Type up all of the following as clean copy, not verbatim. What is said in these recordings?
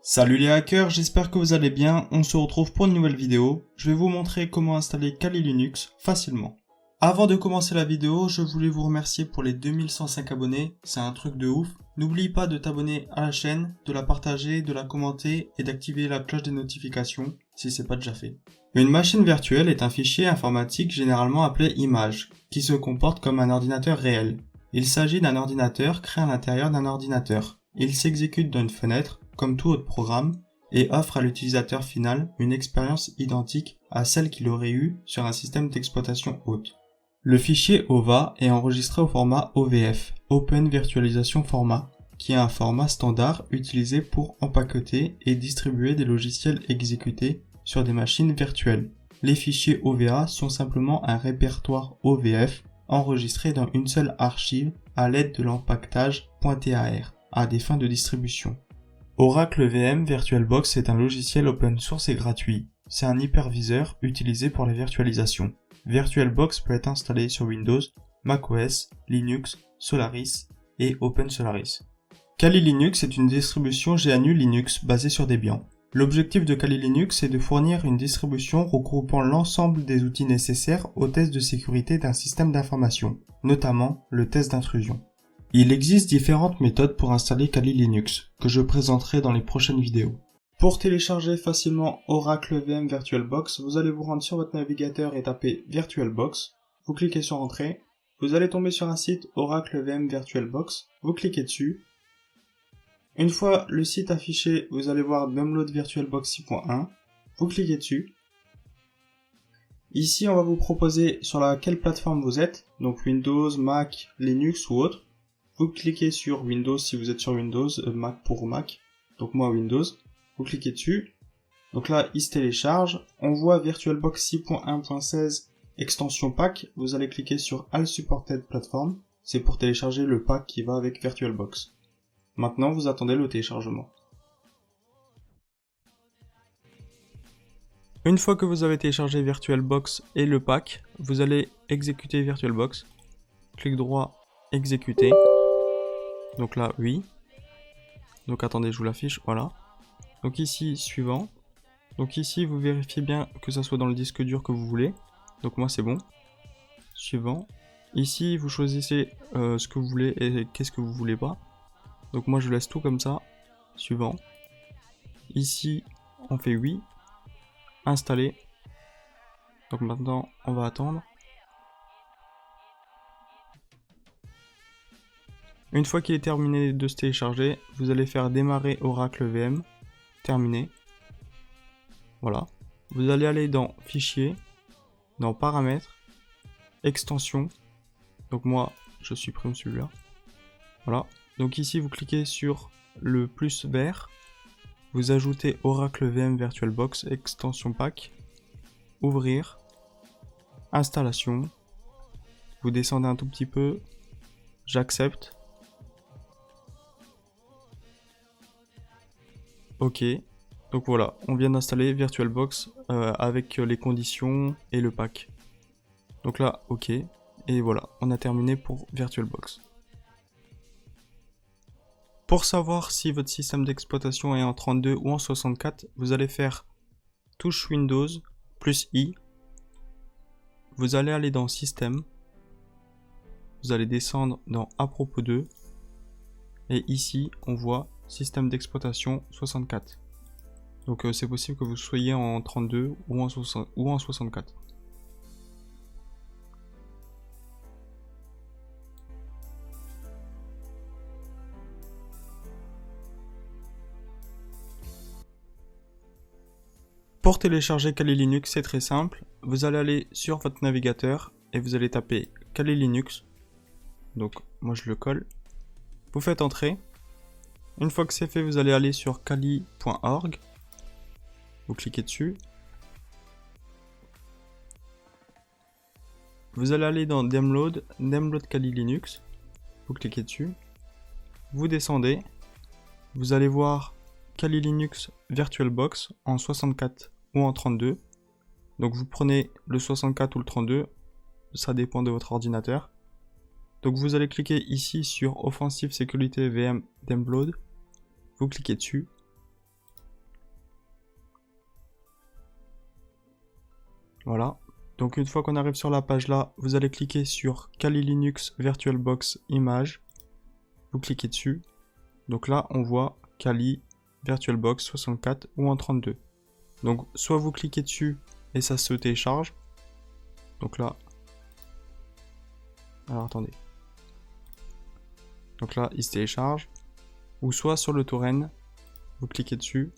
Salut les hackers, j'espère que vous allez bien, on se retrouve pour une nouvelle vidéo. Je vais vous montrer comment installer Kali Linux facilement. Avant de commencer la vidéo, je voulais vous remercier pour les 2105 abonnés, c'est un truc de ouf. N'oublie pas de t'abonner à la chaîne, de la partager, de la commenter et d'activer la cloche des notifications si c'est pas déjà fait. Une machine virtuelle est un fichier informatique généralement appelé image, qui se comporte comme un ordinateur réel. Il s'agit d'un ordinateur créé à l'intérieur d'un ordinateur. Il s'exécute dans une fenêtre, comme tout autre programme, et offre à l'utilisateur final une expérience identique à celle qu'il aurait eue sur un système d'exploitation hôte. Le fichier OVA est enregistré au format OVF, Open Virtualization Format, qui est un format standard utilisé pour empaqueter et distribuer des logiciels exécutés sur des machines virtuelles. Les fichiers OVA sont simplement un répertoire OVF enregistré dans une seule archive à l'aide de l'empaquetage .tar à des fins de distribution. Oracle VM VirtualBox est un logiciel open source et gratuit. C'est un hyperviseur utilisé pour la virtualisation. VirtualBox peut être installé sur Windows, macOS, Linux, Solaris et OpenSolaris. Kali Linux est une distribution GNU Linux basée sur Debian. L'objectif de Kali Linux est de fournir une distribution regroupant l'ensemble des outils nécessaires au test de sécurité d'un système d'information, notamment le test d'intrusion. Il existe différentes méthodes pour installer Kali Linux, que je présenterai dans les prochaines vidéos. Pour télécharger facilement Oracle VM VirtualBox, vous allez vous rendre sur votre navigateur et taper VirtualBox. Vous cliquez sur Entrée. Vous allez tomber sur un site Oracle VM VirtualBox. Vous cliquez dessus. Une fois le site affiché, vous allez voir Download VirtualBox 6.1. Vous cliquez dessus. Ici, on va vous proposer sur laquelle plateforme vous êtes, donc Windows, Mac, Linux ou autre. Vous cliquez sur Windows si vous êtes sur Windows, Mac pour Mac, donc moi Windows. Vous cliquez dessus. Donc là, il se télécharge. On voit VirtualBox 6.1.16 extension pack. Vous allez cliquer sur All Supported Platform. C'est pour télécharger le pack qui va avec VirtualBox. Maintenant, vous attendez le téléchargement. Une fois que vous avez téléchargé VirtualBox et le pack, vous allez exécuter VirtualBox. Clic droit, exécuter. Donc là, oui. Donc attendez, je vous l'affiche, voilà. Donc ici, suivant. Donc ici, vous vérifiez bien que ça soit dans le disque dur que vous voulez. Donc moi, c'est bon. Suivant. Ici, vous choisissez ce que vous voulez et qu'est-ce que vous voulez pas. Donc moi, je laisse tout comme ça. Suivant. Ici, on fait oui. Installer. Donc maintenant, on va attendre. Une fois qu'il est terminé de se télécharger, vous allez faire démarrer Oracle VM. Terminé. Voilà. Vous allez aller dans Fichier, dans Paramètres, Extensions. Donc moi, je supprime celui-là. Voilà. Donc ici, vous cliquez sur le plus vert. Vous ajoutez Oracle VM VirtualBox Extension Pack. Ouvrir. Installation. Vous descendez un tout petit peu. J'accepte. Ok, donc voilà, on vient d'installer VirtualBox avec les conditions et le pack. Donc là, ok, et voilà, on a terminé pour VirtualBox. Pour savoir si votre système d'exploitation est en 32 ou en 64, vous allez faire touche Windows plus I. Vous allez aller dans Système. Vous allez descendre dans À propos de. Et ici, on voit système d'exploitation 64. Donc c'est possible que vous soyez en 32 ou en 64. Pour télécharger Kali Linux, c'est très simple. Vous allez aller sur votre navigateur et vous allez taper Kali Linux. Donc moi je le colle. Vous faites entrer. Une fois que c'est fait, vous allez aller sur kali.org. Vous cliquez dessus. Vous allez aller dans Download Kali Linux. Vous cliquez dessus. Vous descendez. Vous allez voir Kali Linux VirtualBox en 64 ou en 32. Donc vous prenez le 64 ou le 32. Ça dépend de votre ordinateur. Donc vous allez cliquer ici sur Offensive Security VM Download. Vous cliquez dessus. Voilà. Donc une fois qu'on arrive sur la page là, vous allez cliquer sur Kali Linux VirtualBox Image. Vous cliquez dessus. Donc là, on voit Kali VirtualBox 64 ou en 32. Donc soit vous cliquez dessus et ça se télécharge. Donc là, alors attendez. Donc là, il se télécharge. Ou soit sur le torrent, vous cliquez dessus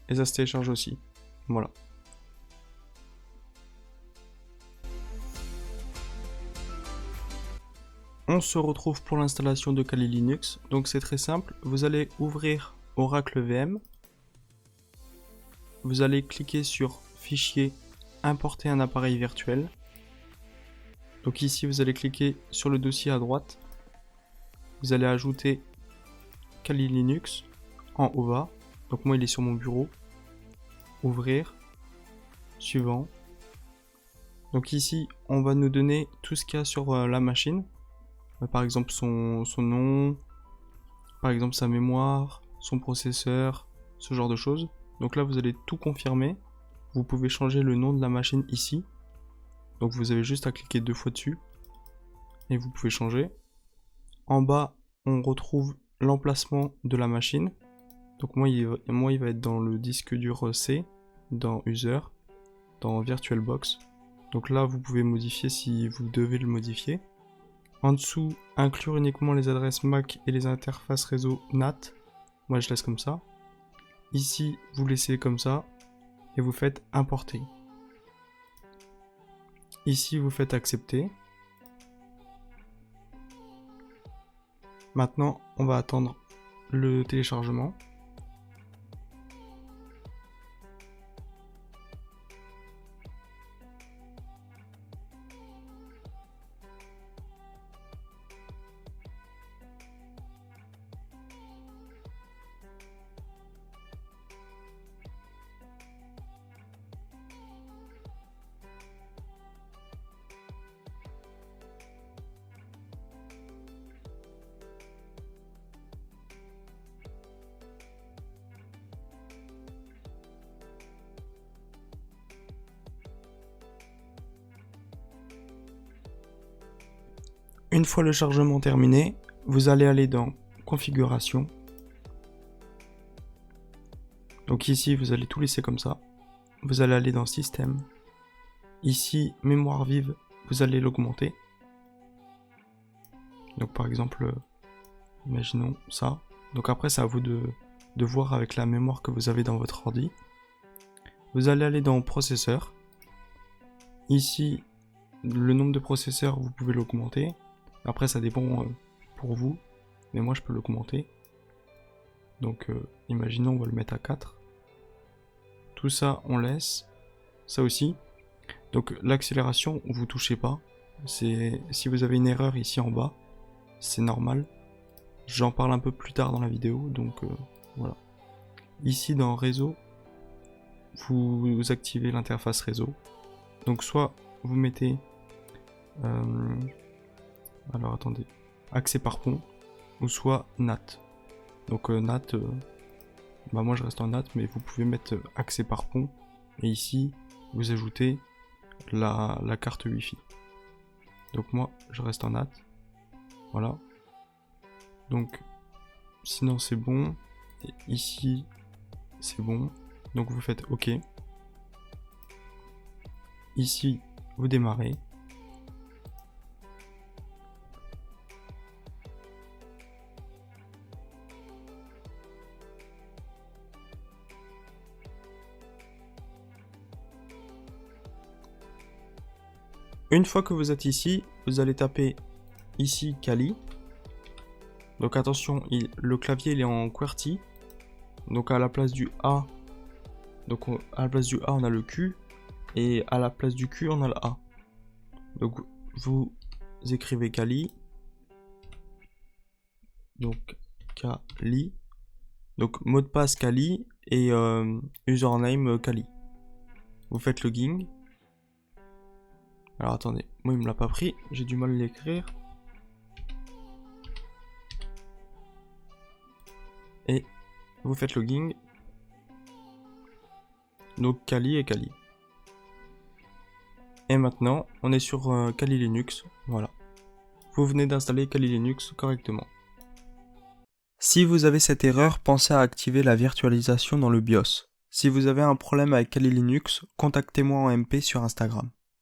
et ça se télécharge aussi. Voilà. On se retrouve pour l'installation de Kali Linux. Donc c'est très simple. Vous allez ouvrir Oracle VM. Vous allez cliquer sur Fichier, Importer un appareil virtuel. Donc ici, vous allez cliquer sur le dossier à droite. Vous allez ajouter Kali Linux en OVA. Donc moi, il est sur mon bureau. Ouvrir. Suivant. Donc ici, on va nous donner tout ce qu'il y a sur la machine. Par exemple, son nom. Par exemple, sa mémoire, son processeur, ce genre de choses. Donc là, vous allez tout confirmer. Vous pouvez changer le nom de la machine ici. Donc vous avez juste à cliquer 2 fois dessus. Et vous pouvez changer. En bas, on retrouve l'emplacement de la machine. Donc moi, il va être dans le disque dur C, dans User, dans VirtualBox. Donc là, vous pouvez modifier si vous devez le modifier. En dessous, inclure uniquement les adresses MAC et les interfaces réseau NAT. Moi, je laisse comme ça. Ici, vous laissez comme ça. Et vous faites importer. Ici, vous faites accepter. Maintenant, on va attendre le téléchargement. Une fois le chargement terminé, vous allez aller dans Configuration. Donc ici, vous allez tout laisser comme ça. Vous allez aller dans Système. Ici, Mémoire vive, vous allez l'augmenter. Donc par exemple, imaginons ça. Donc après, c'est à vous de voir avec la mémoire que vous avez dans votre ordi. Vous allez aller dans Processeur. Ici, le nombre de processeurs, vous pouvez l'augmenter. Après, ça dépend pour vous, mais moi je peux l'augmenter. Donc, imaginons, on va le mettre à 4. Tout ça, on laisse. Ça aussi. Donc, l'accélération, vous touchez pas. Si vous avez une erreur ici en bas, c'est normal. J'en parle un peu plus tard dans la vidéo, donc voilà. Ici, dans Réseau, vous activez l'interface réseau. Donc, soit vous mettez... alors attendez, accès par pont, ou soit NAT. Donc NAT, bah moi je reste en NAT, mais vous pouvez mettre accès par pont, et ici vous ajoutez la carte Wi-Fi. Donc moi je reste en NAT, voilà. Donc sinon c'est bon, et ici c'est bon, donc vous faites OK. Ici vous démarrez. Une fois que vous êtes ici, vous allez taper ici Kali. Donc attention, le clavier il est en QWERTY. Donc à la place du A, à la place du A on a le Q, et à la place du Q on a le A. Donc vous écrivez Kali. Donc Kali. Donc mot de passe Kali et username Kali. Vous faites login. Alors attendez, moi il me l'a pas pris, j'ai du mal à l'écrire. Et vous faites login. Donc Kali et Kali. Et maintenant, on est sur Kali Linux, voilà. Vous venez d'installer Kali Linux correctement. Si vous avez cette erreur, pensez à activer la virtualisation dans le BIOS. Si vous avez un problème avec Kali Linux, contactez-moi en MP sur Instagram.